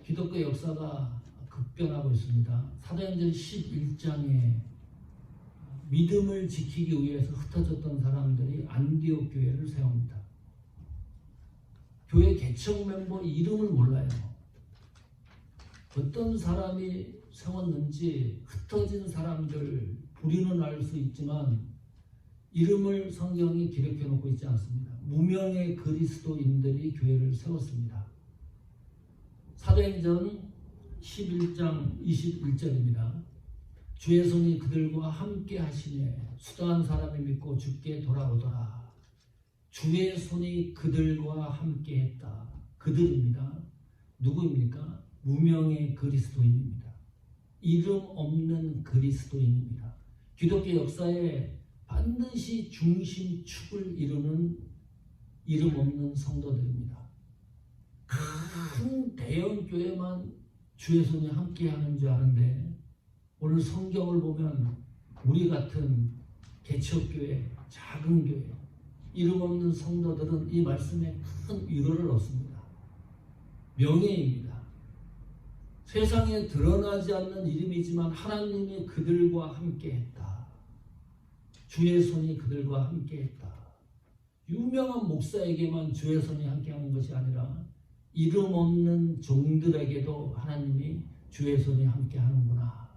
기독교 역사가 급변하고 있습니다. 사도행전 11장에 믿음을 지키기 위해서 흩어졌던 사람들이 안디옥 교회를 세웁니다. 교회 개척 멤버 이름을 몰라요. 어떤 사람이 세웠는지 흩어진 사람들 부리는 알 수 있지만 이름을 성경이 기록해 놓고 있지 않습니다. 무명의 그리스도인들이 교회를 세웠습니다. 사도행전 11장 21절입니다. 주의 손이 그들과 함께 하시매 수다한 사람이 믿고 주께 돌아오더라. 주의 손이 그들과 함께 했다. 그들입니다. 누구입니까? 무명의 그리스도인입니다. 이름 없는 그리스도인입니다. 기독교 역사에 반드시 중심축을 이루는 이름 없는 성도들입니다. 큰 대형 교회만 주의 손이 함께 하는 줄 아는데 오늘 성경을 보면 우리 같은 개척교회, 작은 교회, 이름 없는 성도들은 이 말씀에 큰 위로를 얻습니다. 명예입니다. 세상에 드러나지 않는 이름이지만 하나님이 그들과 함께 했다. 주의 손이 그들과 함께 했다. 유명한 목사에게만 주의 손이 함께 하는 것이 아니라 이름 없는 종들에게도 하나님이 주의 손이 함께 하는구나.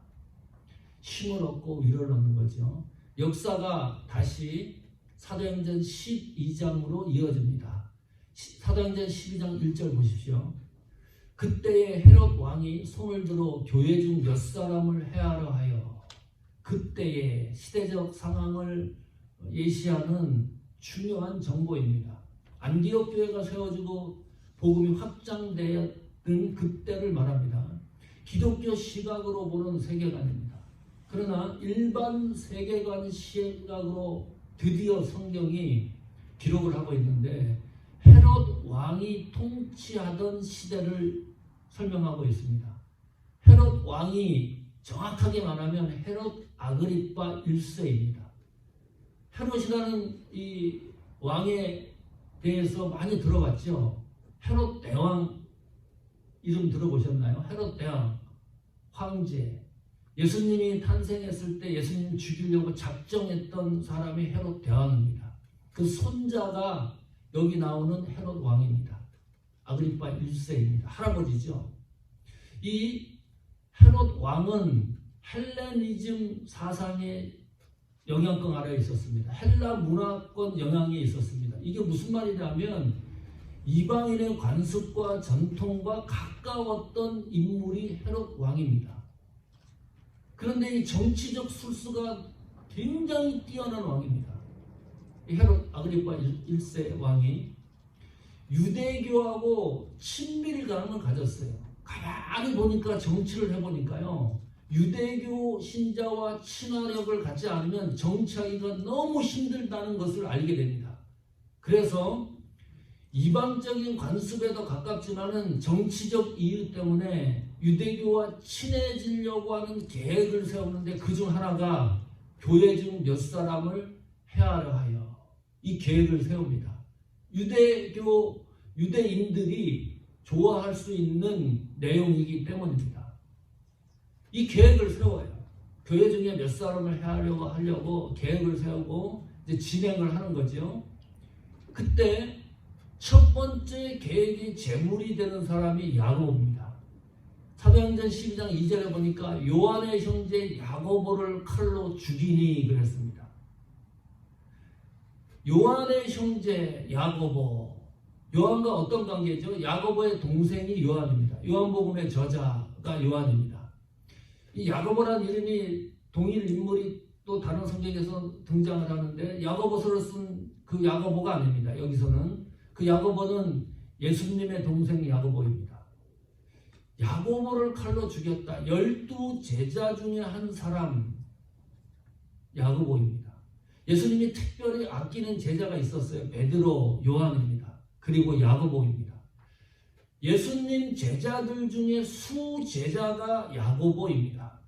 힘을 얻고 위로를 얻는 거죠. 역사가 다시 사도행전 12장으로 이어집니다. 사도행전 12장 1절 보십시오. 그때에 헤롯 왕이 손을 들어 교회 중 몇 사람을 해하려 하여 그때의 시대적 상황을 예시하는 중요한 정보입니다. 안디옥 교회가 세워지고 복음이 확장되었던 그때를 말합니다. 기독교 시각으로 보는 세계관입니다. 그러나 일반 세계관 시각으로 드디어 성경이 기록을 하고 있는데 헤롯 왕이 통치하던 시대를 설명하고 있습니다. 헤롯 왕이 정확하게 말하면 헤롯 아그리파 1세입니다. 헤롯이라는 이 왕에 대해서 많이 들어봤죠. 헤롯 대왕 이름 들어보셨나요? 헤롯 대왕, 황제. 예수님이 탄생했을 때 예수님을 죽이려고 작정했던 사람이 헤롯 대왕입니다. 그 손자가 여기 나오는 헤롯 왕입니다. 아그리파 1세입니다. 할아버지죠. 이 헤롯 왕은 헬레니즘 사상의 영향권 아래에 있었습니다. 헬라 문화권 영향이 있었습니다. 이게 무슨 말이냐면 이방인의 관습과 전통과 가까웠던 인물이 헤롯 왕입니다. 그런데 이 정치적 술수가 굉장히 뛰어난 왕입니다. 헤롯 아그리파 1세 왕이 유대교하고 친밀감을 가졌어요. 가만히 보니까 정치를 해보니까요. 유대교 신자와 친화력을 갖지 않으면 정치하기가 너무 힘들다는 것을 알게 됩니다. 그래서 이방적인 관습에도 가깝지만은 정치적 이유 때문에 유대교와 친해지려고 하는 계획을 세우는데 그중 하나가 교회 중 몇 사람을 해하려 하여 이 계획을 세웁니다. 유대인들이 좋아할 수 있는 내용이기 때문입니다. 이 계획을 세워요. 교회 중에 몇 사람을 하려고 계획을 세우고 이제 진행을 하는 거죠. 그때 첫 번째 계획이 제물이 되는 사람이 야고보입니다. 사도행전 12장 2절에 보니까 요한의 형제 야고보를 칼로 죽이니 그랬습니다. 요한의 형제 야고보, 요한과 어떤 관계죠? 야고보의 동생이 요한입니다. 요한복음의 저자가 요한입니다. 이 야고보라는 이름이 동일 인물이 또 다른 성경에서 등장을 하는데 야고보서를 쓴 그 야고보가 아닙니다. 여기서는 그 야고보는 예수님의 동생 야고보입니다. 야고보를 칼로 죽였다. 12제자 중에 한 사람 야고보입니다. 예수님이 특별히 아끼는 제자가 있었어요. 베드로, 요한입니다. 그리고 야고보입니다. 예수님 제자들 중에 수제자가 야고보입니다.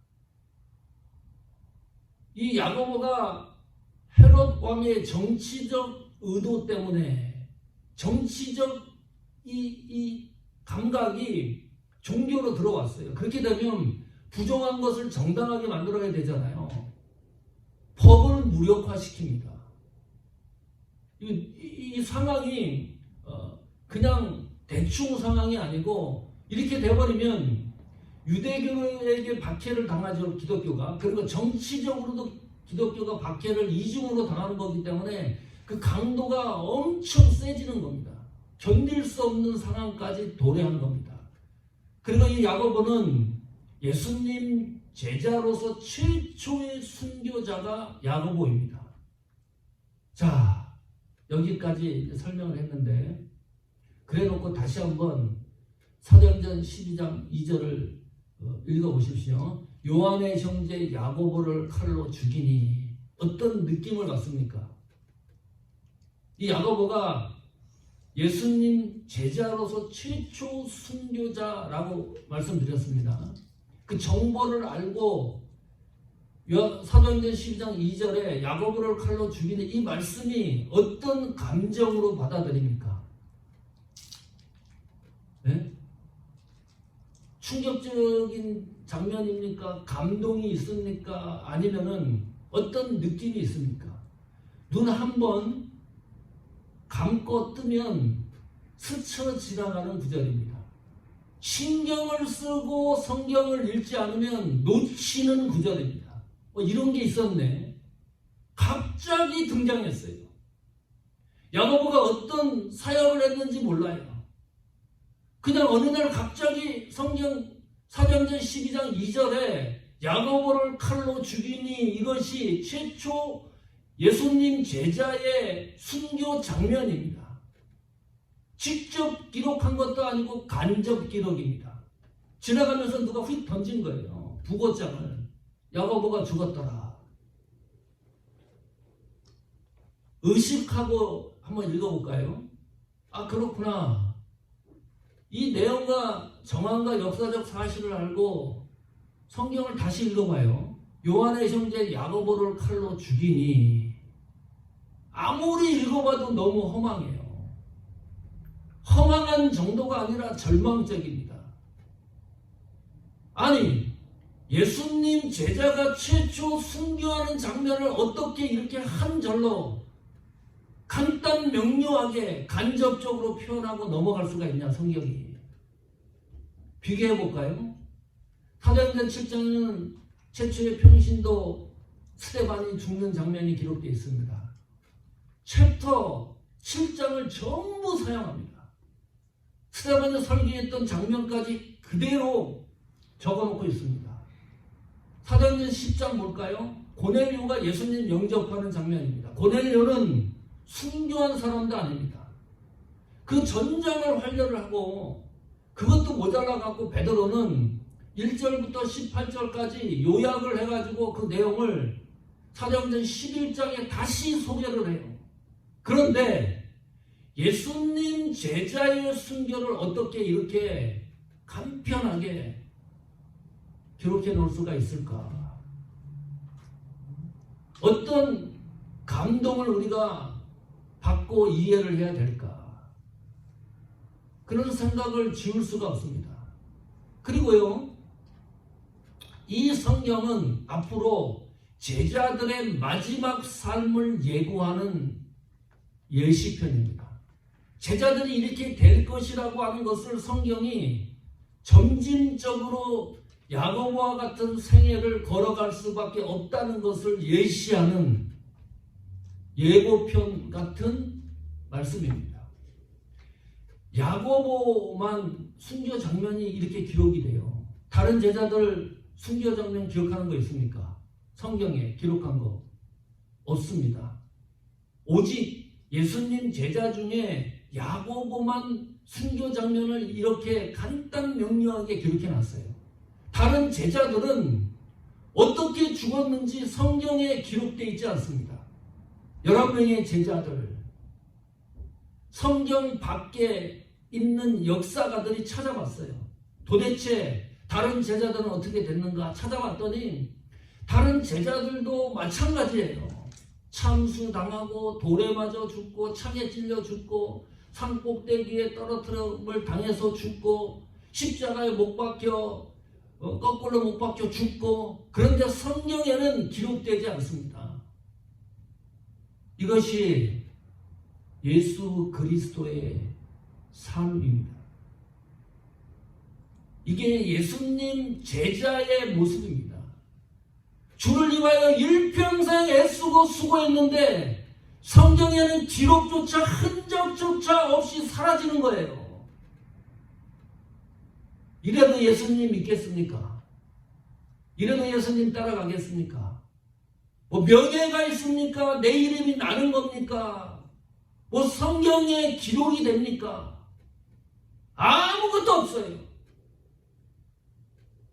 이 야고보가 헤롯 왕의 정치적 의도 때문에 정치적 이 감각이 종교로 들어왔어요. 그렇게 되면 부정한 것을 정당하게 만들어야 되잖아요. 법을 무력화시킵니다. 이 상황이 그냥 대충 상황이 아니고 이렇게 돼버리면 유대교에게 박해를 당하죠. 기독교가. 그리고 정치적으로도 기독교가 박해를 이중으로 당하는 거기 때문에 그 강도가 엄청 세지는 겁니다. 견딜 수 없는 상황까지 도래한 겁니다. 그리고 이 야고보는 예수님 제자로서 최초의 순교자가 야고보입니다. 자, 여기까지 설명을 했는데 그래 놓고 다시 한번 사도행전 12장 2절을 읽어보십시오. 요한의 형제 야고보를 칼로 죽이니 어떤 느낌을 받습니까? 이 야고보가 예수님 제자로서 최초 순교자라고 말씀드렸습니다. 그 정보를 알고 사도행전 12장 2절에 야고보를 칼로 죽이는 이 말씀이 어떤 감정으로 받아들입니까? 네? 충격적인 장면입니까? 감동이 있습니까? 아니면은 어떤 느낌이 있습니까? 눈 한 번 감고 뜨면 스쳐 지나가는 구절입니다. 신경을 쓰고 성경을 읽지 않으면 놓치는 구절입니다. 이런 게 있었네. 갑자기 등장했어요. 야고보가 어떤 사역을 했는지 몰라요. 그냥 어느 날 갑자기 사도행전 12장 2절에 야고보를 칼로 죽이니 이것이 최초 예수님 제자의 순교 장면입니다. 직접 기록한 것도 아니고 간접 기록입니다. 지나가면서 누가 휙 던진 거예요. 부고장을. 야고보가 죽었더라. 의식하고 한번 읽어볼까요? 아, 그렇구나. 이 내용과 정황과 역사적 사실을 알고 성경을 다시 읽어봐요. 요한의 형제 야고보를 칼로 죽이니 아무리 읽어봐도 너무 허망해요. 허망한 정도가 아니라 절망적입니다. 아니, 예수님 제자가 최초 순교하는 장면을 어떻게 이렇게 한 절로 간단 명료하게 간접적으로 표현하고 넘어갈 수가 있냐, 성경이. 비교해볼까요? 사도행전 7장에는 최초의 평신도 스데반이 죽는 장면이 기록되어 있습니다. 챕터 7장을 전부 사용합니다. 스데반이 설계했던 장면까지 그대로 적어놓고 있습니다. 사도행전 10장 볼까요? 고넬료가 예수님 영접하는 장면입니다. 고넬료는 순교한 사람도 아닙니다. 그 전장을 활려를 하고 그것도 모자라갖고 베드로는 1절부터 18절까지 요약을 해가지고 그 내용을 사도행전 11장에 다시 소개를 해요. 그런데 예수님 제자의 순교를 어떻게 이렇게 간편하게 기록해 놓을 수가 있을까? 어떤 감동을 우리가 받고 이해를 해야 될까? 그런 생각을 지울 수가 없습니다. 그리고요, 이 성경은 앞으로 제자들의 마지막 삶을 예고하는 예시편입니다. 제자들이 이렇게 될 것이라고 하는 것을 성경이 점진적으로 야고보와 같은 생애를 걸어갈 수밖에 없다는 것을 예시하는 예고편 같은 말씀입니다. 야고보만 순교 장면이 이렇게 기록이 돼요. 다른 제자들 순교 장면 기억하는 거 있습니까? 성경에 기록한 거 없습니다. 오직 예수님 제자 중에 야고보만 순교 장면을 이렇게 간단 명료하게 기록해 놨어요. 다른 제자들은 어떻게 죽었는지 성경에 기록되어 있지 않습니다. 11명의 제자들, 성경 밖에 있는 역사가들이 찾아봤어요. 도대체 다른 제자들은 어떻게 됐는가 찾아봤더니 다른 제자들도 마찬가지예요. 참수당하고 돌에 맞아 죽고 창에 찔려 죽고 산꼭대기에 떨어뜨림을 당해서 죽고 십자가에 못 박혀 거꾸로 못 박혀 죽고, 그런데 성경에는 기록되지 않습니다. 이것이 예수 그리스도의 삶입니다. 이게 예수님 제자의 모습입니다. 주를 위하여 일평생 애쓰고 수고했는데 성경에는 기록조차 흔적조차 없이 사라지는 거예요. 이래도 예수님 믿겠습니까? 이래도 예수님 따라가겠습니까? 뭐 명예가 있습니까? 내 이름이 나는 겁니까? 뭐 성경에 기록이 됩니까? 아무것도 없어요.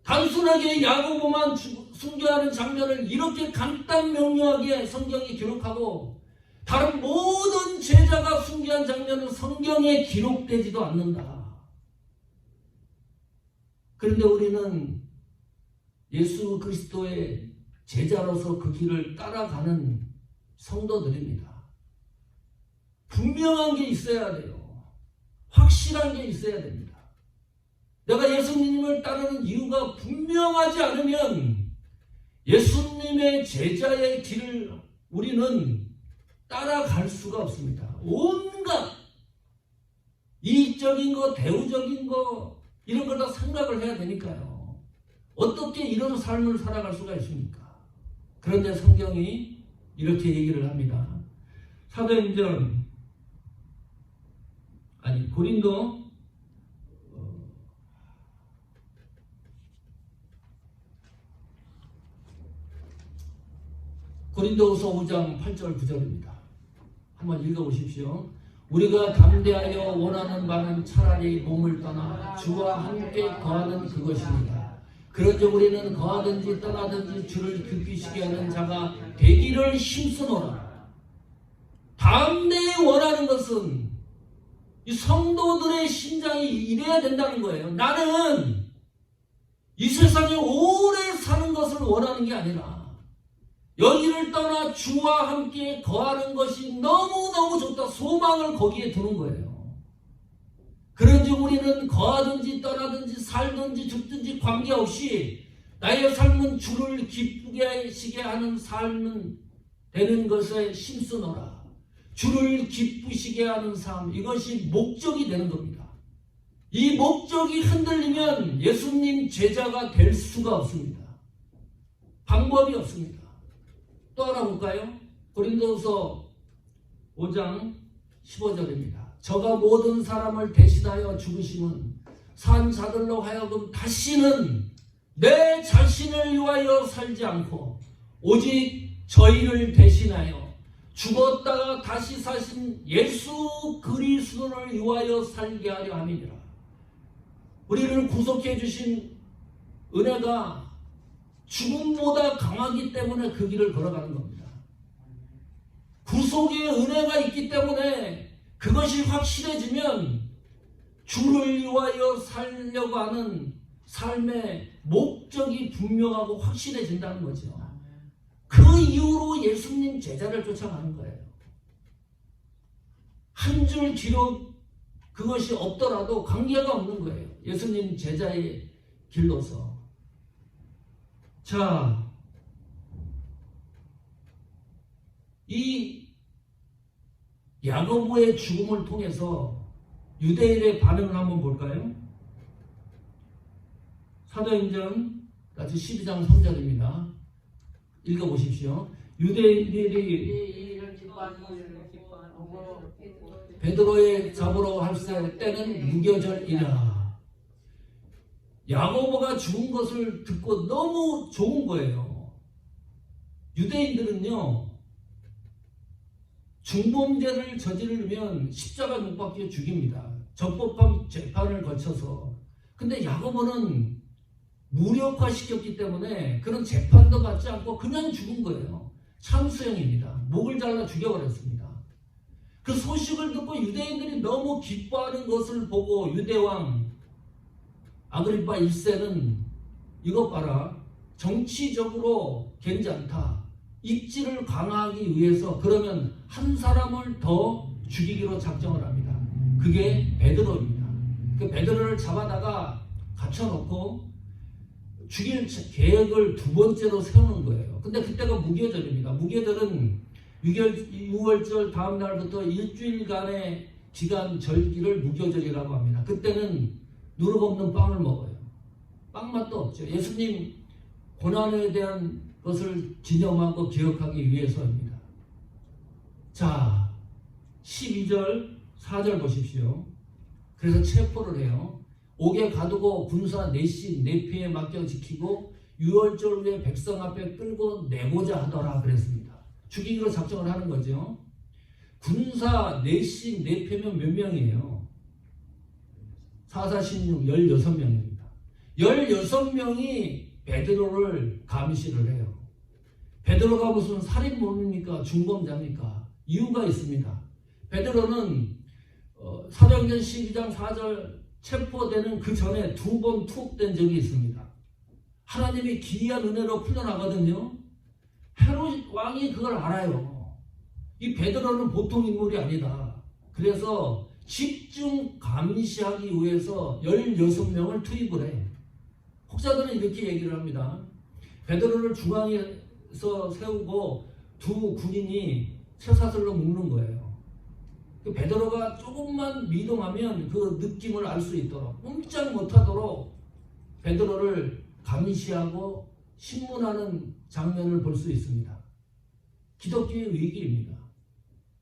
단순하게 야고보만 순교하는 장면을 이렇게 간단 명료하게 성경이 기록하고 다른 모든 제자가 순교한 장면은 성경에 기록되지도 않는다. 그런데 우리는 예수 그리스도의 제자로서 그 길을 따라가는 성도들입니다. 분명한 게 있어야 돼요. 확실한 게 있어야 됩니다. 내가 예수님을 따르는 이유가 분명하지 않으면 예수님의 제자의 길을 우리는 따라갈 수가 없습니다. 온갖 이익적인 거, 대우적인 거 이런 걸 다 생각을 해야 되니까요. 어떻게 이런 삶을 살아갈 수가 있습니까? 그런데 성경이 이렇게 얘기를 합니다. 사도행전 고린도후서 5장 8절 9절입니다. 한번 읽어보십시오. 우리가 담대하여 원하는 바는 차라리 몸을 떠나 주와 함께 거하는 그것입니다. 그런즉 우리는 거하든지 떠나든지 주를 기쁘시게 하는 자가 되기를 힘쓰노라. 담대히 원하는 것은 이 성도들의 심장이 이래야 된다는 거예요. 나는 이 세상에 오래 사는 것을 원하는 게 아니라 여기를 떠나 주와 함께 거하는 것이 너무너무 좋다. 소망을 거기에 두는 거예요. 그런즉 우리는 거하든지 떠나든지 살든지 죽든지 관계없이 나의 삶은 주를 기쁘게 하시게 하는 삶은 되는 것에 힘쓰노라. 주를 기쁘시게 하는 삶, 이것이 목적이 되는 겁니다. 이 목적이 흔들리면 예수님 제자가 될 수가 없습니다. 방법이 없습니다. 또 하나 볼까요? 고린도후서 5장 15절입니다. 저가 모든 사람을 대신하여 죽으심은 산 자들로 하여금 다시는 내 자신을 위하여 살지 않고 오직 저희를 대신하여 죽었다가 다시 사신 예수 그리스도를 위하여 살게 하려 함이니라. 우리를 구속해 주신 은혜가 죽음보다 강하기 때문에 그 길을 걸어가는 겁니다. 구속의 은혜가 있기 때문에 그것이 확실해지면 주를 위하여 살려고 하는 삶의 목적이 분명하고 확실해진다는 거죠. 그 이후로 예수님 제자를 쫓아가는 거예요. 한 줄 기록 그것이 없더라도 관계가 없는 거예요. 예수님 제자의 길로서. 자, 이 야고보의 죽음을 통해서 유대인의 반응을 한번 볼까요? 사도행전 12장 3절입니다. 읽어보십시오. 유대인들이 베드로의 잡으러 할세 때는 무교절이라. 야고보가 죽은 것을 듣고 너무 좋은 거예요. 유대인들은요, 중범죄를 저지르면 십자가 못 박혀 죽입니다. 적법한 재판을 거쳐서. 근데 야고보는 무력화시켰기 때문에 그런 재판도 받지 않고 그냥 죽은 거예요. 참수형입니다. 목을 잘라 죽여버렸습니다. 그 소식을 듣고 유대인들이 너무 기뻐하는 것을 보고 유대왕 아그리파 1세는 이것 봐라, 정치적으로 괜찮다. 입지를 강화하기 위해서 그러면 한 사람을 더 죽이기로 작정을 합니다. 그게 베드로입니다. 그 베드로를 잡아다가 붙여놓고 죽일 계획을 두 번째로 세우는 거예요. 근데 그때가 무교절입니다. 무교절은 6월절 다음 날부터 일주일간의 기간 절기를 무교절이라고 합니다. 그때는 누룩 없는 빵을 먹어요. 빵 맛도 없죠. 예수님 고난에 대한 것을 기념하고 기억하기 위해서입니다. 자, 12절 4절 보십시오. 그래서 체포를 해요. 옥에 가두고 군사 넷이 내피에 맡겨 지키고 6월절 후에 백성 앞에 끌고 내고자 하더라 그랬습니다. 죽이기로 작정을 하는 거죠. 군사 넷이 내피면 몇 명이에요? 4, 4, 16, 16명입니다. 16명이 베드로를 감시를 해요. 베드로가 무슨 살인범입니까? 중범자입니까? 이유가 있습니다. 베드로는 사도행전 12장 4절 체포되는 그 전에 두 번 투옥된 적이 있습니다. 하나님이 기이한 은혜로 풀려나거든요. 헤롯 왕이 그걸 알아요. 이 베드로는 보통 인물이 아니다. 그래서 집중 감시하기 위해서 16명을 투입을 해. 혹자들은 이렇게 얘기를 합니다. 베드로를 중앙에서 세우고 두 군인이 쇠사슬로 묶는 거예요. 베드로가 조금만 미동하면 그 느낌을 알 수 있도록 꼼짝 못하도록 베드로를 감시하고 신문하는 장면을 볼 수 있습니다. 기독교의 위기입니다.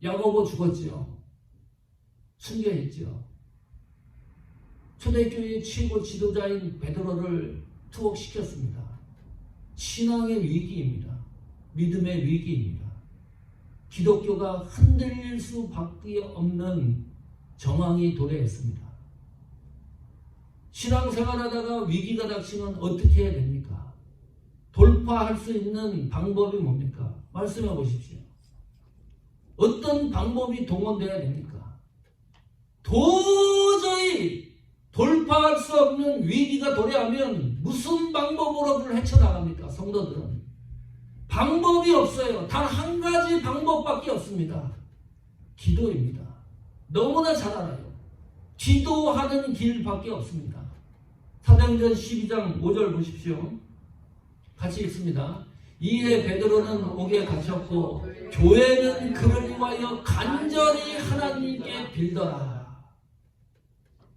야고보 죽었죠. 순교했죠. 초대교회의 최고 지도자인 베드로를 투옥시켰습니다. 신앙의 위기입니다. 믿음의 위기입니다. 기독교가 흔들릴 수밖에 없는 정황이 도래했습니다. 신앙생활하다가 위기가 닥치면 어떻게 해야 됩니까? 돌파할 수 있는 방법이 뭡니까? 말씀해 보십시오. 어떤 방법이 동원되어야 됩니까? 도저히 돌파할 수 없는 위기가 도래하면 무슨 방법으로 그걸 헤쳐나갑니까? 성도들은 방법이 없어요. 단 한 가지 방법밖에 없습니다. 기도입니다. 너무나 잘 알아요. 기도하는 길밖에 없습니다. 사도행전 12장 5절 보십시오. 같이 읽습니다. 이에 베드로는 옥에 갇혔고 교회는 그를 위하여 간절히 하나님께 빌더라.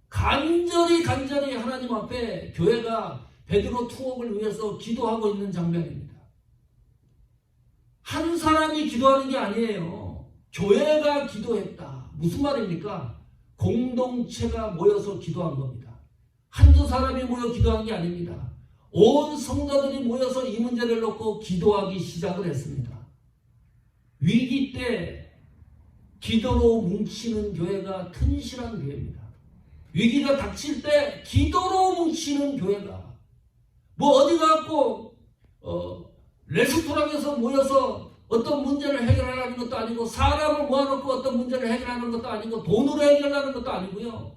간절히 하나님 앞에 교회가 베드로 투옥을 위해서 기도하고 있는 장면입니다. 한 사람이 기도하는 게 아니에요. 교회가 기도했다. 무슨 말입니까? 공동체가 모여서 기도한 겁니다. 한두 사람이 모여 기도한 게 아닙니다. 온 성도들이 모여서 이 문제를 놓고 기도하기 시작을 했습니다. 위기 때 기도로 뭉치는 교회가 튼실한 교회입니다. 위기가 닥칠 때 기도로 뭉치는 교회가 뭐 어디 가고 레스토랑에서 모여서 어떤 문제를 해결하려는 것도 아니고 사람을 모아놓고 어떤 문제를 해결하는 것도 아니고 돈으로 해결하는 것도 아니고요.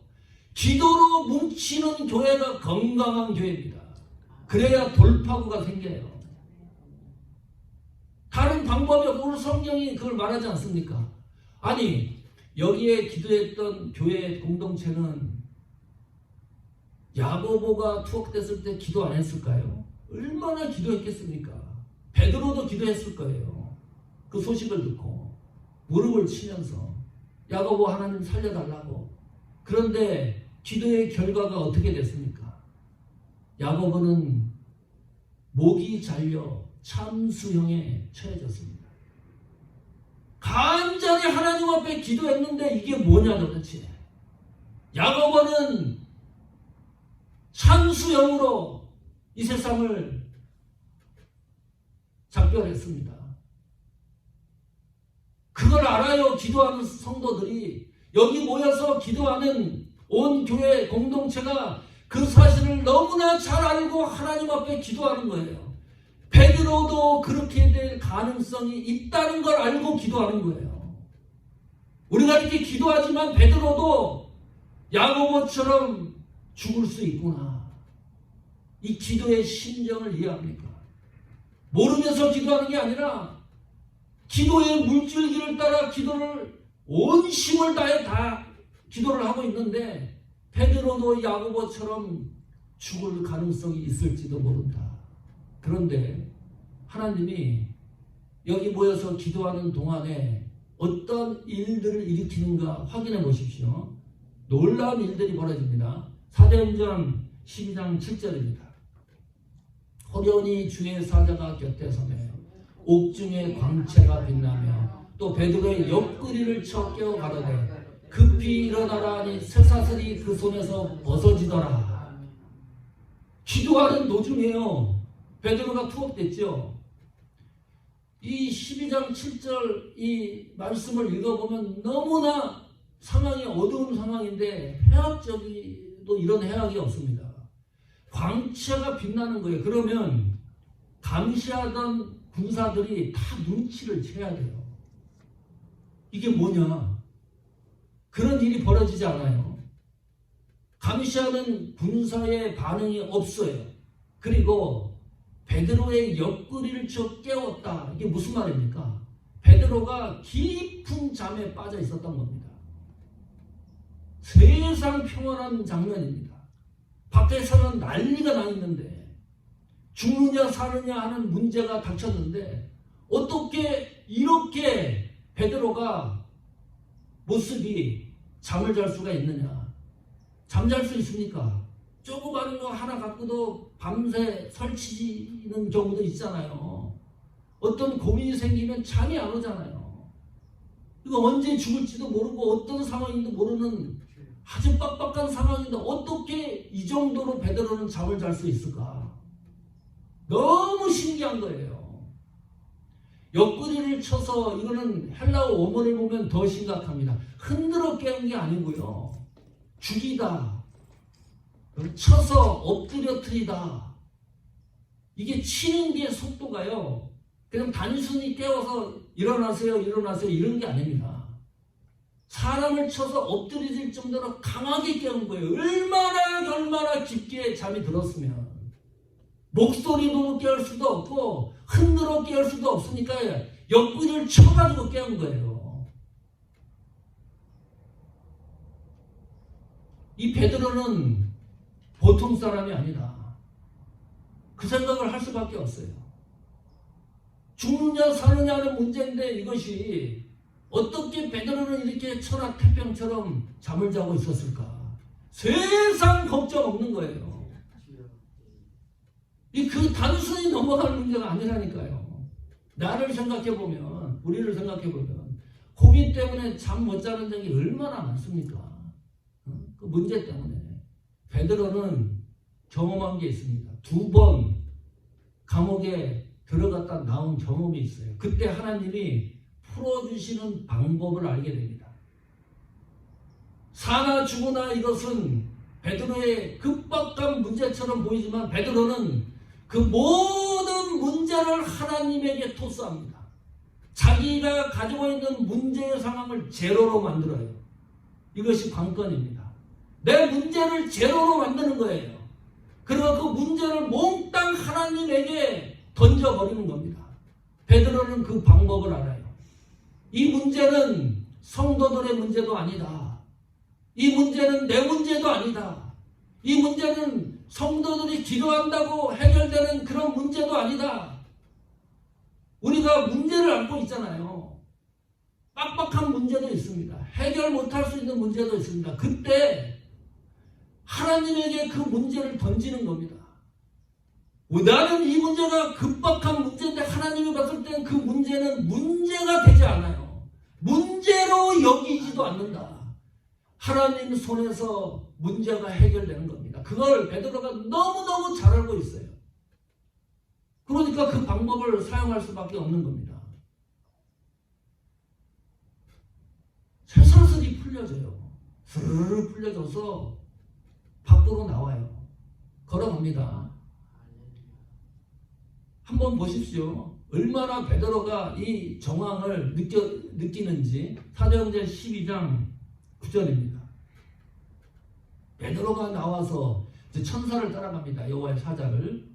기도로 뭉치는 교회가 건강한 교회입니다. 그래야 돌파구가 생겨요. 다른 방법이 없고 오늘 성경이 그걸 말하지 않습니까? 아니 여기에 기도했던 교회 공동체는 야고보가 투옥됐을 때 기도 안 했을까요? 얼마나 기도했겠습니까? 베드로도 기도했을 거예요. 그 소식을 듣고 무릎을 치면서 야고보 하나님 살려달라고. 그런데 기도의 결과가 어떻게 됐습니까? 야고보는 목이 잘려 참수형에 처해졌습니다. 간절히 하나님 앞에 기도했는데 이게 뭐냐 도대체. 야고보는 참수형으로 이 세상을 작별했습니다. 그걸 알아요. 기도하는 성도들이. 여기 모여서 기도하는 온 교회 공동체가 그 사실을 너무나 잘 알고 하나님 앞에 기도하는 거예요. 베드로도 그렇게 될 가능성이 있다는 걸 알고 기도하는 거예요. 우리가 이렇게 기도하지만 베드로도 야고보처럼 죽을 수 있구나. 이 기도의 심정을 이해합니까? 모르면서 기도하는 게 아니라 기도의 물줄기를 따라 기도를 온 힘을 다해 다 기도를 하고 있는데 베드로도 야고보처럼 죽을 가능성이 있을지도 모른다. 그런데 하나님이 여기 모여서 기도하는 동안에 어떤 일들을 일으키는가 확인해 보십시오. 놀라운 일들이 벌어집니다. 사도행전 12장 7절입니다. 호련히 주의 사자가 곁에 서며 옥중에 광채가 빛나며 또 베드로의 옆구리를 쳐 깨워 가로되 급히 일어나라 하니 쇠사슬이 그 손에서 벗어지더라. 기도하는 도중에요. 베드로가 투옥됐죠. 이 12장 7절 이 말씀을 읽어보면 너무나 상황이 어두운 상황인데 해학적이도 이런 해학이 없습니다. 광채가 빛나는 거예요. 그러면 감시하던 군사들이 다 눈치를 채야 돼요. 이게 뭐냐? 그런 일이 벌어지지 않아요. 감시하는 군사의 반응이 없어요. 그리고 베드로의 옆구리를 쳐 깨웠다. 이게 무슨 말입니까? 베드로가 깊은 잠에 빠져 있었던 겁니다. 세상 평온한 장면입니다. 밖에서는 난리가 나 있는데 죽느냐 사느냐 하는 문제가 닥쳤는데 어떻게 이렇게 베드로가 모습이 잠을 잘 수가 있느냐? 잠잘 수 있습니까? 조그마한 거 하나 갖고도 밤새 설치는 경우도 있잖아요. 어떤 고민이 생기면 잠이 안 오잖아요. 이거 언제 죽을지도 모르고 어떤 상황인지도 모르는 아주 빡빡한 상황인데 어떻게 이 정도로 베드로는 잠을 잘 수 있을까? 너무 신기한 거예요. 옆구리를 쳐서 이거는 헬라어 원문을 보면 더 심각합니다. 흔들어 깨운 게 아니고요. 죽이다. 쳐서 엎드려뜨리다. 이게 치는 게 속도가요. 그냥 단순히 깨워서 일어나세요, 일어나세요 이런 게 아닙니다. 사람을 쳐서 엎드려질 정도로 강하게 깨운 거예요. 얼마나 깊게 잠이 들었으면. 목소리로 깨울 수도 없고 흔들어 깨울 수도 없으니까 옆구리를 쳐가지고 깨운 거예요. 이 베드로는 보통 사람이 아니다. 그 생각을 할 수밖에 없어요. 죽느냐 사느냐는 문제인데 이것이 어떻게 베드로는 이렇게 천하태평처럼 잠을 자고 있었을까? 세상 걱정 없는 거예요. 그 단순히 넘어갈 문제가 아니라니까요. 나를 생각해보면, 우리를 생각해보면 고민 때문에 잠 못 자는 적이 얼마나 많습니까? 그 문제 때문에. 베드로는 경험한 게 있습니다. 2번 감옥에 들어갔다 나온 경험이 있어요. 그때 하나님이 풀어주시는 방법을 알게 됩니다. 사나 죽으나 이것은 베드로의 급박한 문제처럼 보이지만 베드로는 그 모든 문제를 하나님에게 토스합니다. 자기가 가지고 있는 문제의 상황을 제로로 만들어요. 이것이 관건입니다. 내 문제를 제로로 만드는 거예요. 그리고 그 문제를 몽땅 하나님에게 던져버리는 겁니다. 베드로는 그 방법을 알아요. 이 문제는 성도들의 문제도 아니다. 이 문제는 내 문제도 아니다. 이 문제는 성도들이 기도한다고 해결되는 그런 문제도 아니다. 우리가 문제를 안고 있잖아요. 빡빡한 문제도 있습니다. 해결 못할 수 있는 문제도 있습니다. 그때 하나님에게 그 문제를 던지는 겁니다. 나는 이 문제가 급박한 문제인데 하나님이 봤을 때는 그 문제는 문제가 되지 않아요. 문제로 여기지도 않는다. 하나님 손에서 문제가 해결되는 겁니다. 그걸 베드로가 너무너무 잘 알고 있어요. 그러니까 그 방법을 사용할 수밖에 없는 겁니다. 쇠사슬이 풀려져요. 스르르 풀려져서 밖으로 나와요. 걸어갑니다. 한번 보십시오. 얼마나 베드로가 이 정황을 느끼는지. 사도행전 12장 9절입니다. 베드로가 나와서 이제 천사를 따라갑니다. 여호와의 사자를.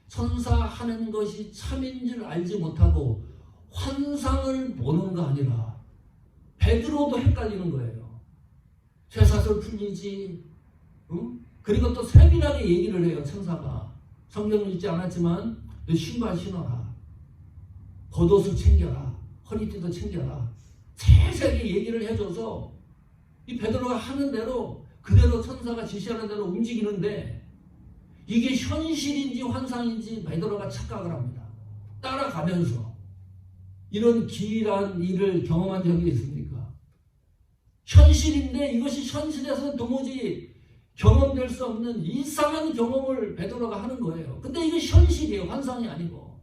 천사하는 것이 참인 줄 알지 못하고 환상을 보는가 아니라 베드로도 헷갈리는 거예요. 쇠사슬 풀리지, 그리고 또 세밀하게 얘기를 해요. 천사가 성경을 읽지 않았지만 너 신발 신어라, 겉옷을 챙겨라, 허리띠도 챙겨라, 세세하게 얘기를 해줘서 이 베드로가 하는 대로 그대로 천사가 지시하는 대로 움직이는데 이게 현실인지 환상인지 베드로가 착각을 합니다. 따라가면서. 이런 기이한 일을 경험한 적이 있습니까? 현실인데 이것이 현실에서는 도무지 경험될 수 없는 이상한 경험을 베드로가 하는 거예요. 근데 이게 현실이에요. 환상이 아니고.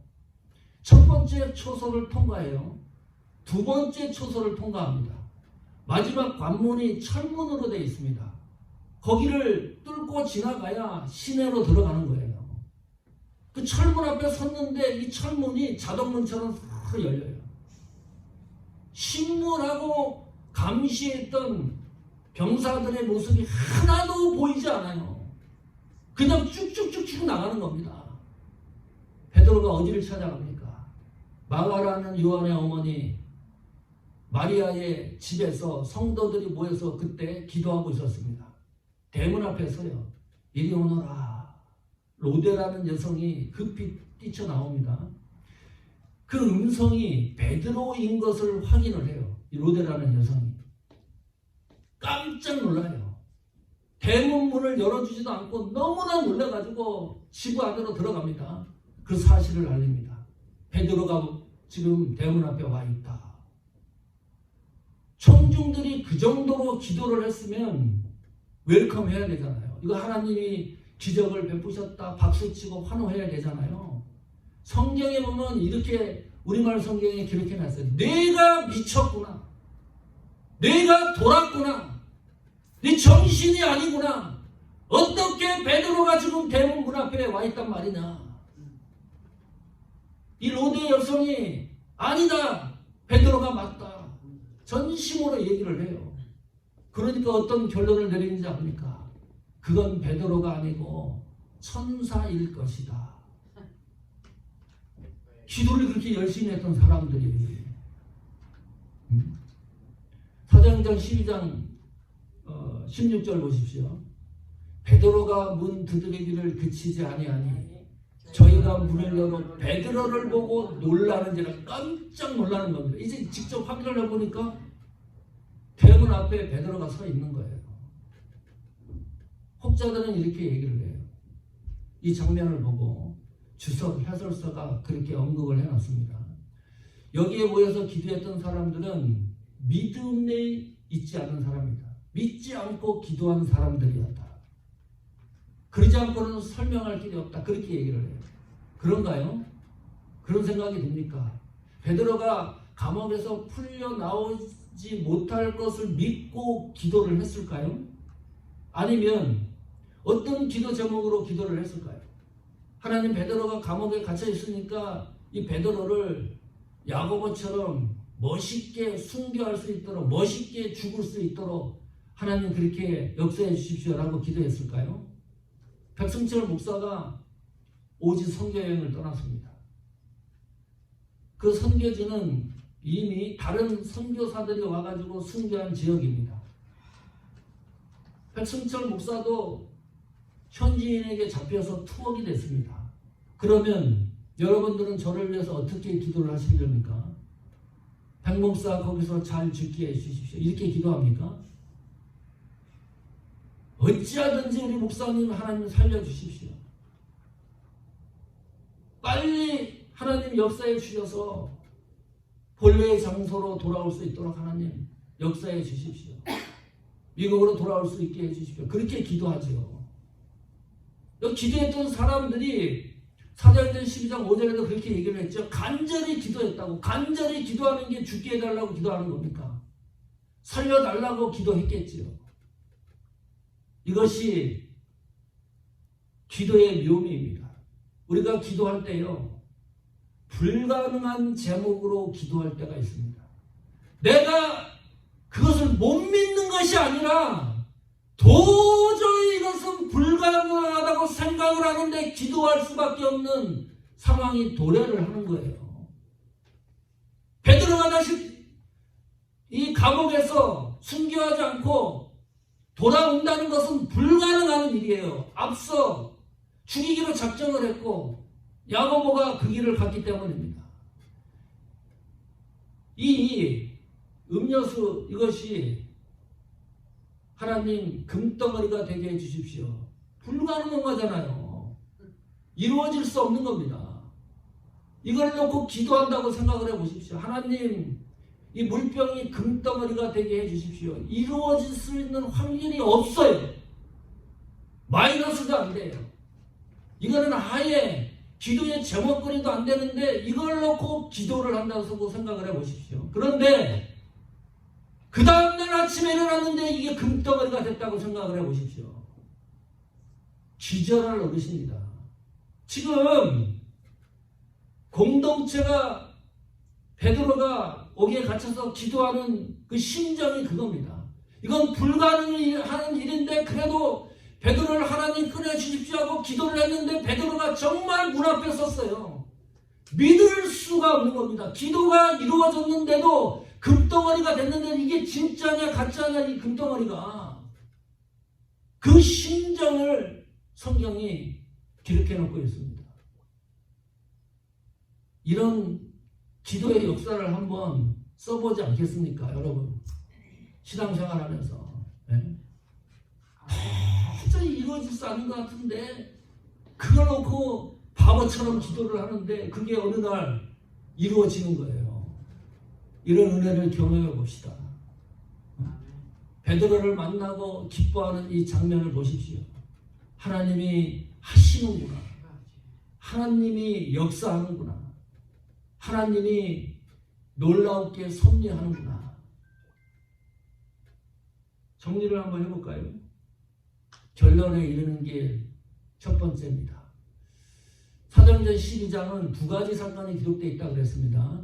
첫 번째 초소를 통과해요. 두 번째 초소를 통과합니다. 마지막 관문이 철문으로 되어 있습니다. 거기를 뚫고 지나가야 시내로 들어가는 거예요. 그 철문 앞에 섰는데 이 철문이 자동문처럼 싹 열려요. 신문하고 감시했던 병사들의 모습이 하나도 보이지 않아요. 그냥 쭉쭉쭉쭉 나가는 겁니다. 베드로가 어디를 찾아갑니까? 마가라는 요한의 어머니 마리아의 집에서 성도들이 모여서 그때 기도하고 있었습니다. 대문 앞에 서요. 이리 오너라. 로데라는 여성이 급히 뛰쳐나옵니다. 그 음성이 베드로인 것을 확인을 해요. 이 로데라는 여성이. 깜짝 놀라요. 대문 문을 열어주지도 않고 너무나 놀라가지고 집 안으로 들어갑니다. 그 사실을 알립니다. 베드로가 지금 대문 앞에 와 있다. 청중들이 그 정도로 기도를 했으면 웰컴 해야 되잖아요. 이거 하나님이 기적을 베푸셨다 박수치고 환호해야 되잖아요. 성경에 보면 이렇게 우리말 성경에 기록해 놨어요. 내가 미쳤구나. 내가 돌았구나. 네 정신이 아니구나. 어떻게 베드로가 지금 대문 문 앞에 와 있단 말이냐. 이 로데 여성이 아니다. 베드로가 맞다. 전심으로 얘기를 해요. 그러니까 어떤 결론을 내리는지 압니까? 그건 베드로가 아니고 천사일 것이다. 기도를 그렇게 열심히 했던 사람들이. 사도행전 12장 16절 보십시오. 베드로가 문 두드리기를 그치지 아니하니 저희가 문을 열어 베드로를 보고 놀라는지라. 깜짝 놀라는 겁니다. 이제 직접 확인을 해보니까 대문 앞에 베드로가 서 있는 거예요. 혹자들은 이렇게 얘기를 해요. 이 장면을 보고 주석 해설서가 그렇게 언급을 해놨습니다. 여기에 모여서 기도했던 사람들은 믿음에 있지 않은 사람이다. 믿지 않고 기도한 사람들이었다. 그러지 않고는 설명할 길이 없다. 그렇게 얘기를 해요. 그런가요? 그런 생각이 듭니까? 베드로가 감옥에서 풀려 나오지 못할 것을 믿고 기도를 했을까요? 아니면 어떤 기도 제목으로 기도를 했을까요? 하나님, 베드로가 감옥에 갇혀 있으니까 이 베드로를 야고보처럼 멋있게 순교할 수 있도록, 멋있게 죽을 수 있도록 하나님 그렇게 역사해 주십시오라고 기도했을까요? 백승철 목사가 오지 선교여행을 떠났습니다. 그 선교지는 이미 다른 선교사들이 와가지고 순교한 지역입니다. 백승철 목사도 현지인에게 잡혀서 투옥이 됐습니다. 그러면 여러분들은 저를 위해서 어떻게 기도를 하시렵니까? 백 목사 거기서 잘 죽게 해주십시오. 이렇게 기도합니까? 어찌하든지 우리 목사님 하나님 살려주십시오. 빨리 하나님 역사해 주셔서 본래의 장소로 돌아올 수 있도록 하나님 역사해 주십시오. 미국으로 돌아올 수 있게 해주십시오. 그렇게 기도하죠. 기도했던 사람들이 사도행전 12장 5절에도 그렇게 얘기를 했죠. 간절히 기도했다고. 간절히 기도하는 게 죽게 해달라고 기도하는 겁니까? 살려달라고 기도했겠지요. 이것이 기도의 묘미입니다. 우리가 기도할 때요, 불가능한 제목으로 기도할 때가 있습니다. 내가 그것을 못 믿는 것이 아니라 도저히 이것은 불가능하다고 생각을 하는데 기도할 수밖에 없는 상황이 도래를 하는 거예요. 베드로가 다시 이 감옥에서 순교하지 않고 돌아온다는 것은 불가능한 일이에요. 앞서 죽이기로 작정을 했고 야고보가 그 길을 갔기 때문입니다. 이 음료수 이것이 하나님 금덩어리가 되게 해주십시오. 불가능한 거잖아요. 이루어질 수 없는 겁니다. 이걸 놓고 기도한다고 생각을 해보십시오. 하나님 이 물병이 금덩어리가 되게 해주십시오. 이루어질 수 있는 확률이 없어요. 마이너스도 안 돼요. 이거는 아예 기도의 제목거리도 안 되는데 이걸 놓고 기도를 한다고 생각을 해보십시오. 그런데 그 다음날 아침에 일어났는데 이게 금덩어리가 됐다고 생각을 해보십시오. 기절할 어르신이다. 지금 공동체가 베드로가 옥에 갇혀서 기도하는 그 심정이 그겁니다. 이건 불가능한 일인데 그래도 베드로를 하나님 꺼내주십시오 하고 기도를 했는데 베드로가 정말 문 앞에 섰어요. 믿을 수가 없는 겁니다. 기도가 이루어졌는데도 금덩어리가 됐는데 이게 진짜냐 가짜냐 이 금덩어리가. 그 심정을 성경이 기록해 놓고 있습니다. 이런 기도의 역사를 한번 써보지 않겠습니까 여러분? 신앙생활 하면서 도저히 이루어질 수 않는 것 같은데 그걸 놓고 바보처럼 기도를 하는데 그게 어느 날 이루어지는 거예요. 이런 은혜를 경험해 봅시다. 베드로를 만나고 기뻐하는 이 장면을 보십시오. 하나님이 하시는구나. 하나님이 역사하는구나. 하나님이 놀라우게 섭리하는구나. 정리를 한번 해볼까요? 결론에 이르는 게 첫 번째입니다. 사도행전 12장은 두 가지 사건이 기록되어 있다고 그랬습니다.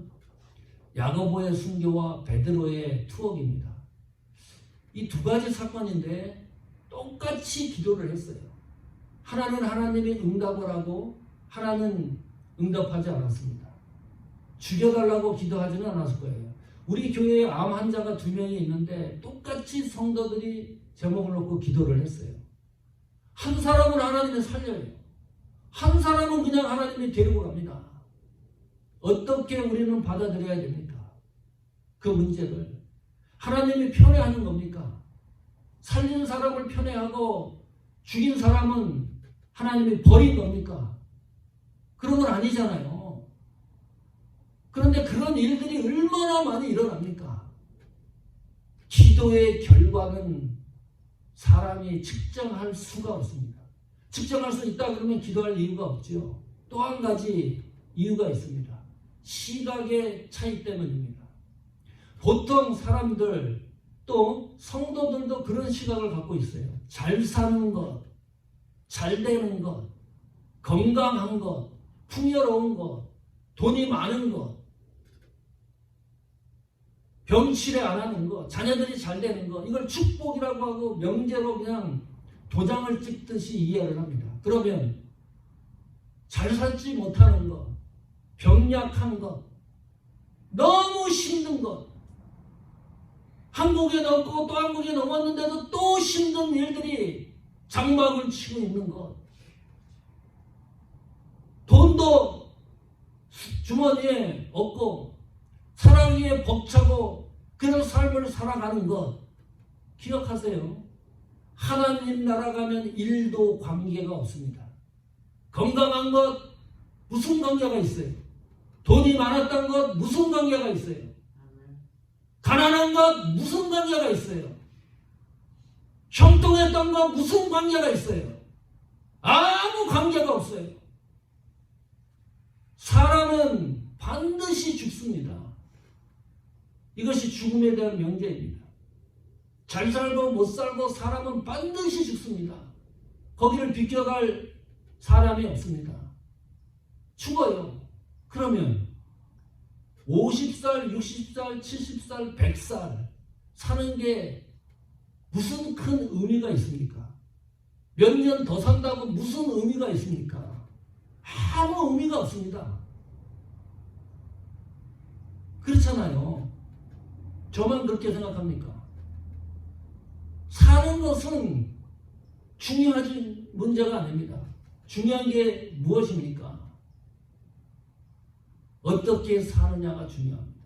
야고보의 순교와 베드로의 투옥입니다. 이 두 가지 사건인데 똑같이 기도를 했어요. 하나는 하나님이 응답을 하고 하나는 응답하지 않았습니다. 죽여달라고 기도하지는 않았을 거예요. 우리 교회에 암 환자가 2명이 있는데 똑같이 성도들이 제목을 놓고 기도를 했어요. 한 사람은 하나님이 살려요. 한 사람은 그냥 하나님이 데리고 갑니다. 어떻게 우리는 받아들여야 됩니까? 그 문제를. 하나님이 편애하는 겁니까? 살린 사람을 편애하고 죽인 사람은 하나님이 버린 겁니까? 그런 건 아니잖아요. 그런데 그런 일들이 얼마나 많이 일어납니까? 기도의 결과는 사람이 측정할 수가 없습니다. 측정할 수 있다 그러면 기도할 이유가 없죠. 또 한 가지 이유가 있습니다. 시각의 차이 때문입니다. 보통 사람들 또 성도들도 그런 시각을 갖고 있어요. 잘 사는 것, 잘 되는 것, 건강한 것, 풍요로운 것, 돈이 많은 것, 병치레 안 하는 것, 자녀들이 잘 되는 것, 이걸 축복이라고 하고 명제로 그냥 도장을 찍듯이 이해를 합니다. 그러면 잘 살지 못하는 것, 병약한 것, 너무 힘든 것, 한국에 넘고 또 한국에 넘었는데도 또 힘든 일들이 장막을 치고 있는 것, 돈도 주머니에 없고 사랑에 벅차고 그런 삶을 살아가는 것 기억하세요. 하나님 나라 가면 일도 관계가 없습니다. 건강한 것 무슨 관계가 있어요? 돈이 많았던 것 무슨 관계가 있어요? 가난한 것 무슨 관계가 있어요? 형통했던 것 무슨 관계가 있어요? 아무 관계가 없어요. 사람은 반드시 죽습니다. 이것이 죽음에 대한 명제입니다. 잘 살고 못 살고 사람은 반드시 죽습니다. 거기를 비껴갈 사람이 없습니다. 죽어요. 그러면 50살, 60살, 70살, 100살 사는 게 무슨 큰 의미가 있습니까? 몇 년 더 산다고 무슨 의미가 있습니까? 아무 의미가 없습니다. 그렇잖아요. 저만 그렇게 생각합니까? 사는 것은 중요한 문제가 아닙니다. 중요한 게 무엇입니까? 어떻게 사느냐가 중요합니다.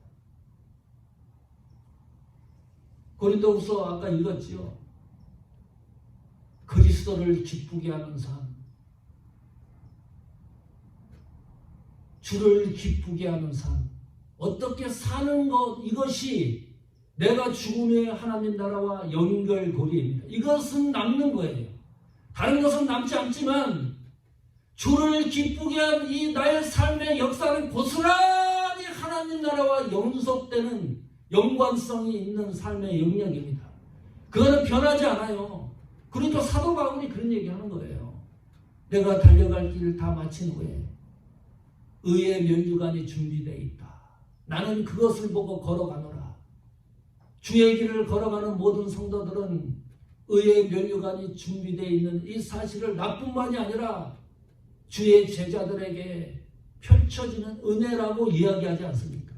고린도후서 아까 읽었지요. 그리스도를 기쁘게 하는 삶, 주를 기쁘게 하는 삶, 어떻게 사는 것, 이것이 내가 죽음의 하나님 나라와 연결고리입니다. 이것은 남는 거예요. 다른 것은 남지 않지만 주를 기쁘게 한 이 나의 삶의 역사는 고스란히 하나님 나라와 연속되는 연관성이 있는 삶의 영역입니다. 그거는 변하지 않아요. 그러니까 사도 바울이 그런 얘기하는 거예요. 내가 달려갈 길을 다 마친 후에 의의 면류관이 준비되어 있다. 나는 그것을 보고 걸어가노라. 주의 길을 걸어가는 모든 성도들은 의의 면류관이 준비되어 있는 이 사실을 나뿐만이 아니라 주의 제자들에게 펼쳐지는 은혜라고 이야기하지 않습니까?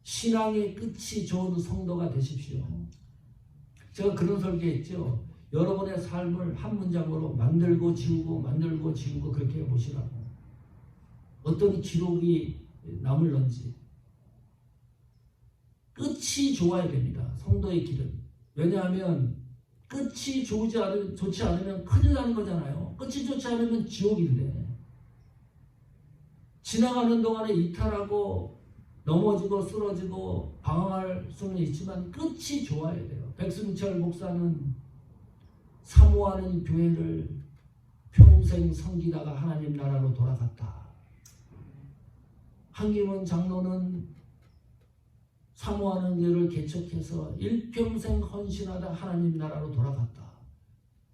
신앙의 끝이 좋은 성도가 되십시오. 제가 그런 설교했죠. 여러분의 삶을 한 문장으로 만들고 지우고 만들고 지우고 그렇게 해보시라고. 어떤 기록이 남을런지. 끝이 좋아야 됩니다. 성도의 길은. 왜냐하면 끝이 좋지 않으면 큰일 나는 거잖아요. 끝이 좋지 않으면 지옥인데. 지나가는 동안에 이탈하고 넘어지고 쓰러지고 방황할 수는 있지만 끝이 좋아야 돼요. 백승철 목사는 사모하는 교회를 평생 섬기다가 하나님 나라로 돌아갔다. 한기문 장로는 사모하는 교회를 개척해서 일평생 헌신하다 하나님 나라로 돌아갔다.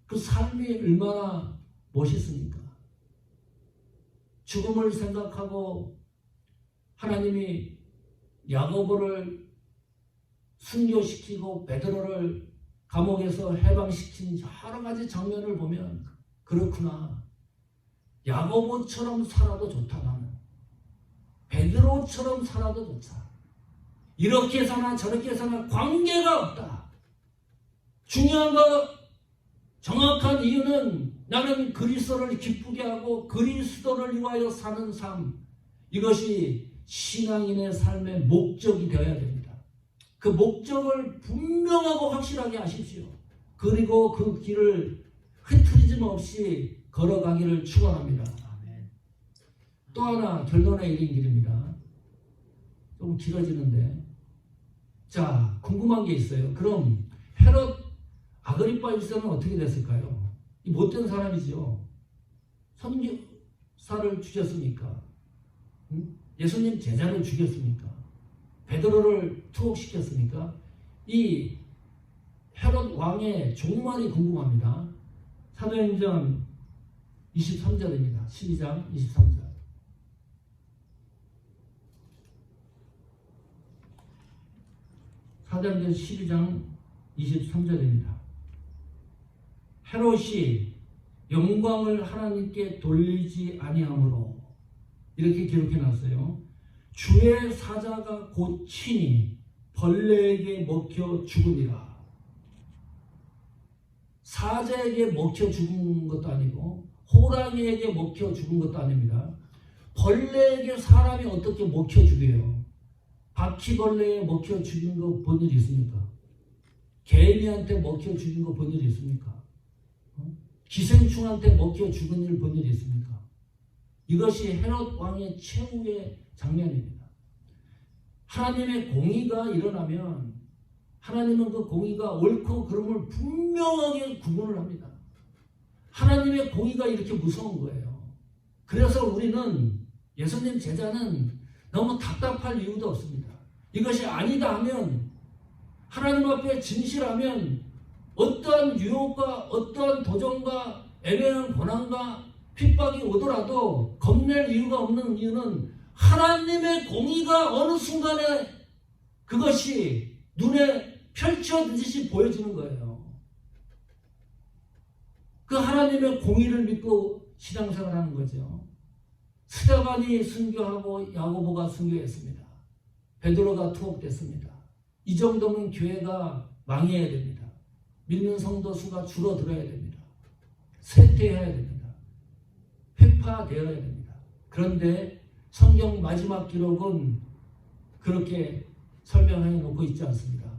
그 삶이 얼마나 멋있습니까? 죽음을 생각하고 하나님이 야고보를 순교시키고 베드로를 감옥에서 해방시킨 여러 가지 장면을 보면 그렇구나. 야고보처럼 살아도 좋다 나는. 베드로처럼 살아도 좋다. 이렇게 사나 저렇게 사나 관계가 없다. 중요한 거 정확한 이유는 나는 그리스도를 기쁘게 하고 그리스도를 위하여 사는 삶. 이것이 신앙인의 삶의 목적이 되어야 됩니다. 그 목적을 분명하고 확실하게 하십시오. 그리고 그 길을 흐트리짐 없이 걸어가기를 축원합니다. 또 하나 결론에 이른 길입니다. 좀 길어지는데. 자, 궁금한 게 있어요. 그럼 헤롯 아그리파 1세는 어떻게 됐을까요? 이 못된 사람이죠. 선교사를 죽였습니까? 예수님 제자를 죽였습니까? 베드로를 투옥시켰습니까? 이 헤롯 왕의 종말이 궁금합니다. 사도행전 23절입니다. 12장 23절. 사도행전 12장 23절입니다. 헤롯이 영광을 하나님께 돌리지 아니하므로 이렇게 기록해놨어요. 주의 사자가 곧 친히 벌레에게 먹혀 죽으리라. 사자에게 먹혀 죽은 것도 아니고 호랑이에게 먹혀 죽은 것도 아닙니다. 벌레에게 사람이 어떻게 먹혀 죽여요? 바퀴벌레에 먹혀 죽인 거 본 일 있습니까? 개미한테 먹혀 죽인 거 본 일 있습니까? 기생충한테 먹혀 죽은 일 본 일 있습니까? 이것이 헤롯 왕의 최후의 장면입니다. 하나님의 공의가 일어나면 하나님은 그 공의가 옳고 그름을 분명하게 구분을 합니다. 하나님의 공의가 이렇게 무서운 거예요. 그래서 우리는 예수님 제자는 너무 답답할 이유도 없습니다. 이것이 아니다 하면 하나님 앞에 진실하면 어떠한 유혹과 어떠한 도전과 애매한 고난과 핍박이 오더라도 겁낼 이유가 없는 이유는 하나님의 공의가 어느 순간에 그것이 눈에 펼쳐지듯이 보여지는 거예요. 그 하나님의 공의를 믿고 신앙생활하는 거죠. 스데반이 순교하고 야고보가 순교했습니다. 베드로가 투옥됐습니다. 이 정도면 교회가 망해야 됩니다. 믿는 성도 수가 줄어들어야 됩니다. 쇠퇴해야 됩니다. 폐파되어야 됩니다. 그런데 성경 마지막 기록은 그렇게 설명해 놓고 있지 않습니다.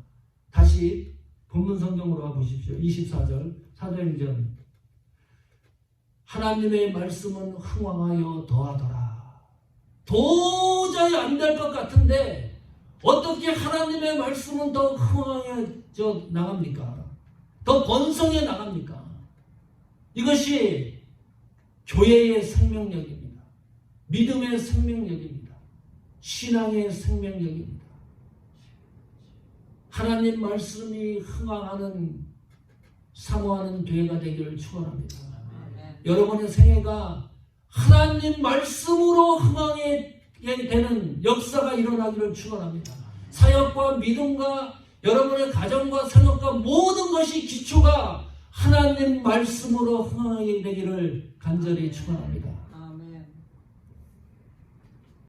다시 본문 성경으로 가보십시오. 24절 사도행전. 하나님의 말씀은 흥왕하여 더하더라. 도저히 안 될 것 같은데 어떻게 하나님의 말씀은 더 흥왕해져 나갑니까? 더 번성해 나갑니까? 이것이 교회의 생명력입니다. 믿음의 생명력입니다. 신앙의 생명력입니다. 하나님 말씀이 흥왕하는 사모하는 교회가 되기를 축원합니다. 여러분의 생애가 하나님 말씀으로 흥왕하게 되는 역사가 일어나기를 축원합니다. 사역과 믿음과 여러분의 가정과 생업과 모든 것이 기초가 하나님 말씀으로 흥왕하게 되기를 간절히 축원합니다.